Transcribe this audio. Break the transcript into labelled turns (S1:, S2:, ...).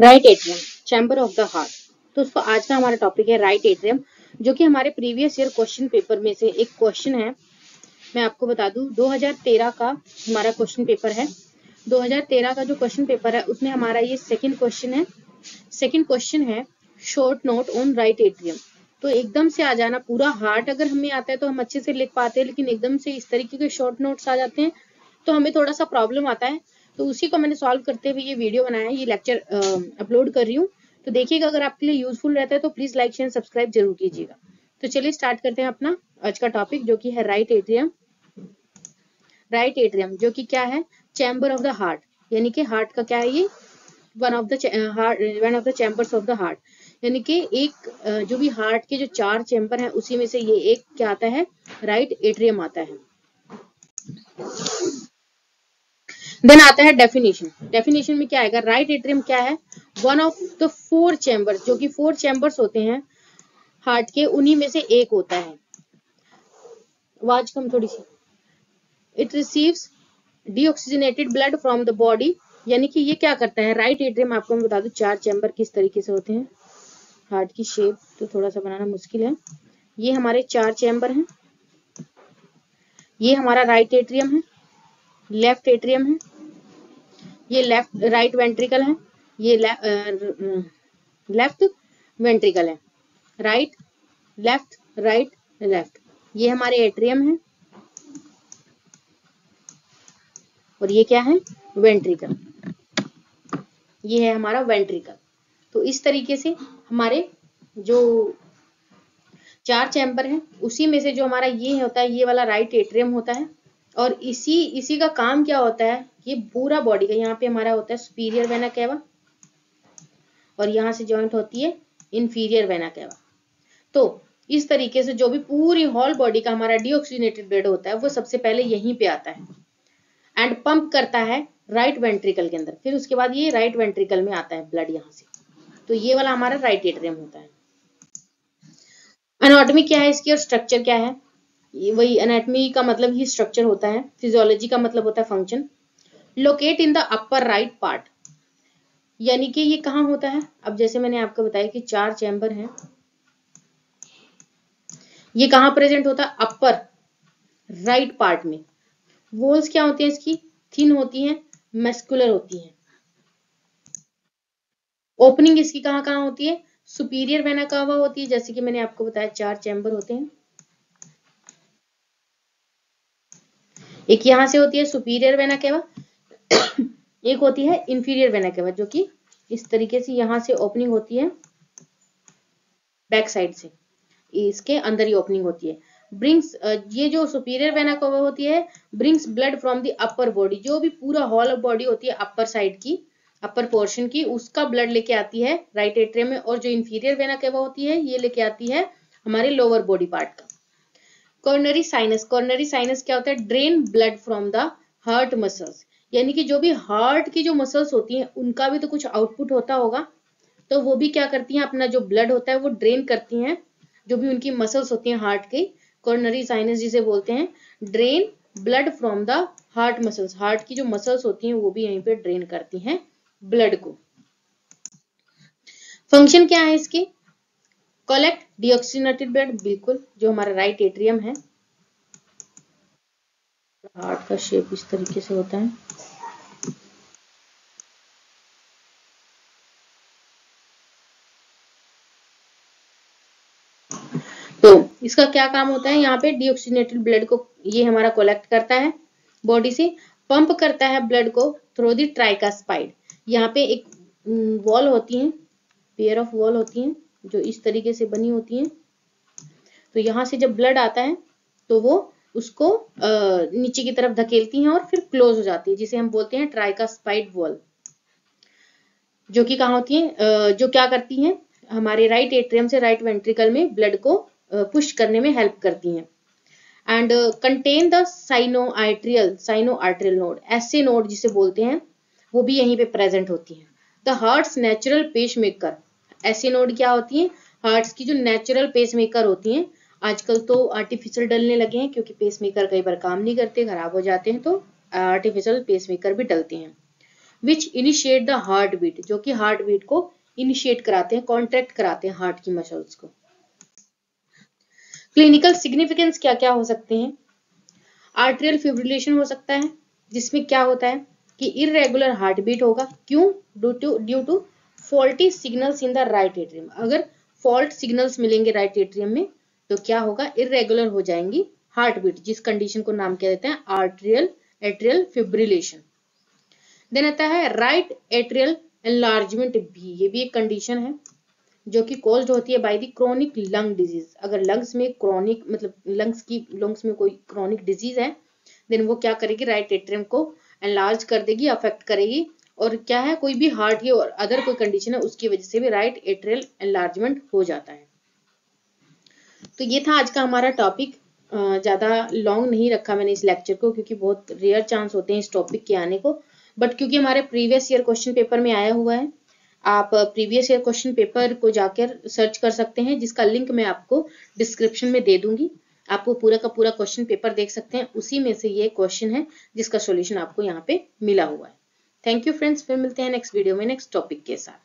S1: Right atrium, chamber of the heart. तो उसको आज का हमारा टॉपिक है राइट एट्रियम, जो कि हमारे प्रीवियस ईयर क्वेश्चन पेपर में से एक क्वेश्चन है। मैं आपको बता दूं 2013 का हमारा क्वेश्चन पेपर है। 2013 का जो क्वेश्चन पेपर है उसमें हमारा ये सेकंड क्वेश्चन है। सेकंड क्वेश्चन है short note on right atrium. तो एकदम से आ जाना, पूरा हार्ट अगर हमें आता है तो हम अच्छे से लिख पाते हैं, लेकिन एकदम से इस तरीके के शॉर्ट नोट्स आ जाते हैं तो हमें थोड़ा सा प्रॉब्लम आता है। तो उसी को मैंने सॉल्व करते हुए ये वीडियो बनाया है, ये लेक्चर अपलोड कर रही हूँ। तो देखिएगा, अगर आपके लिए यूजफुल रहता है तो प्लीज लाइक शेयर सब्सक्राइब जरूर कीजिएगा। तो चलिए स्टार्ट करते हैं अपना आज का टॉपिक, जो कि है राइट एट्रियम। राइट एट्रियम जो कि क्या है, चैम्बर ऑफ द हार्ट, यानी कि हार्ट का क्या है, ये one of the chambers of the heart, यानी कि एक जो भी हार्ट के जो 4 चैम्बर हैं उसी में से ये एक क्या आता है, राइट एट्रियम आता है। देन आता है डेफिनेशन। डेफिनेशन में क्या आएगा, राइट एट्रियम क्या है, वन ऑफ द 4 चैम्बर्स, जो कि 4 चैम्बर्स होते हैं हार्ट के, उन्हीं में से एक होता है। आवाज कम थोड़ी सी। It receives deoxygenated blood from the body, यानी कि ये क्या करता है, राइट एट्रियम आपको मैं बता दूं 4 चैम्बर किस तरीके से होते हैं। हार्ट की शेप तो थोड़ा सा बनाना मुश्किल है। ये हमारे 4 चैम्बर हैं। ये हमारा राइट एट्रियम है, लेफ्ट एट्रियम है, ये लेफ्ट राइट वेंट्रिकल है, ये लेफ्ट वेंट्रिकल है, राइट लेफ्ट राइट लेफ्ट। ये हमारे एट्रियम है और ये क्या है, वेंट्रिकल। ये है हमारा वेंट्रिकल। तो इस तरीके से हमारे जो 4 चैम्बर हैं उसी में से जो हमारा ये होता है, ये वाला राइट एट्रियम होता है। और इसी का काम क्या होता है, ये पूरा बॉडी का, यहाँ पे हमारा होता है सुपीरियर वेना केवा और यहाँ से जॉइंट होती है इंफीरियर वेना केवा। तो इस तरीके से जो भी पूरी होल बॉडी का हमारा डीऑक्सीजनेटेड ब्लड होता है वो सबसे पहले यहीं पे आता है एंड पंप करता है राइट वेंट्रिकल के अंदर। फिर उसके बाद ये राइट वेंट्रिकल में आता है ब्लड यहाँ से। तो ये वाला हमारा राइट एट्रियम होता है। एनाटॉमी क्या है इसकी और स्ट्रक्चर क्या है, वही एनाटॉमी का मतलब ही स्ट्रक्चर होता है, फिजियोलॉजी का मतलब होता है function. Locate in the upper right part, यानी कि ये कहाँ होता है। अब जैसे मैंने आपको बताया कि 4 चैम्बर हैं, ये कहाँ प्रेजेंट होता है, अपर राइट पार्ट में। वॉल्स क्या होती है इसकी, थिन होती हैं, मस्कुलर होती हैं। ओपनिंग इसकी कहाँ कहाँ होती है, सुपीरियर वेना कावा होती है, जैसे कि मैंने आपको बताया 4 चैम्बर होते हैं। एक यहां से होती है सुपीरियर वेना केवा, एक होती है इंफीरियर वेना केवा, जो कि इस तरीके से यहां से ओपनिंग होती है, बैक साइड से इसके अंदर ही ओपनिंग होती है। ब्रिंग्स ये जो सुपीरियर वेना केवा होती है, brings blood from the upper body, जो भी पूरा हॉल बॉडी होती है अपर साइड की, अपर पोर्शन की, उसका ब्लड लेके आती है राइट एट्रियम में। और जो इंफीरियर वेना केवा होती है ये लेके आती है हमारे लोअर बॉडी पार्ट का। कॉर्नरी साइनस, कॉर्नरी साइनस क्या होता है, drain blood from the heart muscles, यानी कि जो भी हार्ट की जो मसल्स होती हैं उनका भी तो कुछ आउटपुट होता होगा, तो वो भी क्या करती हैं, अपना जो ब्लड होता है वो ड्रेन करती हैं। जो भी उनकी मसल्स होती हैं हार्ट की, कॉर्नरी साइनस जिसे बोलते हैं, drain blood from the heart muscles, heart की जो मसल्स होती हैं वो भी यहीं पे ड्रेन करती हैं ब्लड को। फंक्शन क्या है इसकी, कलेक्ट डीऑक्सीजनेटेड ब्लड, बिल्कुल जो हमारा राइट एट्रियम है। हार्ट का शेप इस तरीके से होता है। तो इसका क्या काम होता है, यहाँ पे डीऑक्सीजनेटेड ब्लड को ये हमारा कलेक्ट करता है बॉडी से, पंप करता है ब्लड को थ्रू दी ट्राइकास्पाइड। यहाँ पे एक वॉल होती है, पेयर ऑफ वॉल होती हैं जो इस तरीके से बनी होती हैं। तो यहाँ से जब ब्लड आता है तो वो उसको नीचे की तरफ धकेलती हैं और फिर क्लोज हो जाती है, जिसे हम बोलते हैं ट्राइकास्पाइड वॉल, जो कि कहाँ होती है, जो क्या करती हैं, हमारे राइट एट्रियम से राइट वेंट्रिकल में ब्लड को पुश करने में हेल्प करती हैं। And contain the sino arterial node, ऐसे नोड जिसे बोलते हैं, वो भी यहीं पे प्रेजेंट होती हैं। The heart's natural pacemaker, ऐसे नोड क्या होती हैं, हार्ट्स की जो नेचुरल पेस मेकर होती हैं। आजकल तो आर्टिफिशियल डलने लगे हैं, क्योंकि पेस मेकर कई बार काम नहीं करते, खराब हो जाते हैं, तो आर्टिफिशियल पेस मेकर भी डलते हैं। विच इनिशिएट द हार्ट बीट, जो कि हार्ट बीट को इनिशिएट कराते हैं, कॉन्ट्रैक्ट कराते हैं हार्ट की मसल्स को। क्लिनिकल सिग्निफिकेंस क्या क्या हो सकते हैं? आर्ट्रियल फिब्रिलेशन हो सकता है, जिसमें क्या होता है कि इरेगुलर हार्ट बीट होगा। क्यों? Due to faulty signals in the right atrium. अगर फॉल्ट सिग्नल्स मिलेंगे राइट एट्रियम में तो क्या होगा? इरेगुलर हो जाएंगी हार्ट बीट, जिस कंडीशन को नाम क्या देते हैं? Arterial atrial fibrillation. देन आता है राइट एट्रियल एनलार्जमेंट भी, ये भी एक कंडीशन है जो कि कॉज्ड होती है by the chronic lung disease. अगर लंग्स में क्रोनिक मतलब लंग्स में कोई क्रोनिक डिजीज है देन वो क्या करेगी? राइट एट्रियम को एनलार्ज कर देगी, अफेक्ट करेगी। और क्या है? कोई भी हार्ट या और अदर कोई कंडीशन है उसकी वजह से भी राइट एट्रियल एनलार्जमेंट हो जाता है। तो ये था आज का हमारा टॉपिक। ज्यादा लॉन्ग नहीं रखा मैंने इस लेक्चर को, क्योंकि बहुत रेयर चांस होते हैं इस टॉपिक के आने को, बट क्योंकि हमारे प्रीवियस ईयर क्वेश्चन पेपर में आया हुआ है, आप प्रीवियस ईयर क्वेश्चन पेपर को जाकर सर्च कर सकते हैं, जिसका लिंक मैं आपको डिस्क्रिप्शन में दे दूंगी। आपको पूरा का पूरा क्वेश्चन पेपर देख सकते हैं, उसी में से ये क्वेश्चन है जिसका सॉल्यूशन आपको यहाँ पे मिला हुआ है। थैंक यू फ्रेंड्स, फिर मिलते हैं नेक्स्ट वीडियो में नेक्स्ट टॉपिक के साथ।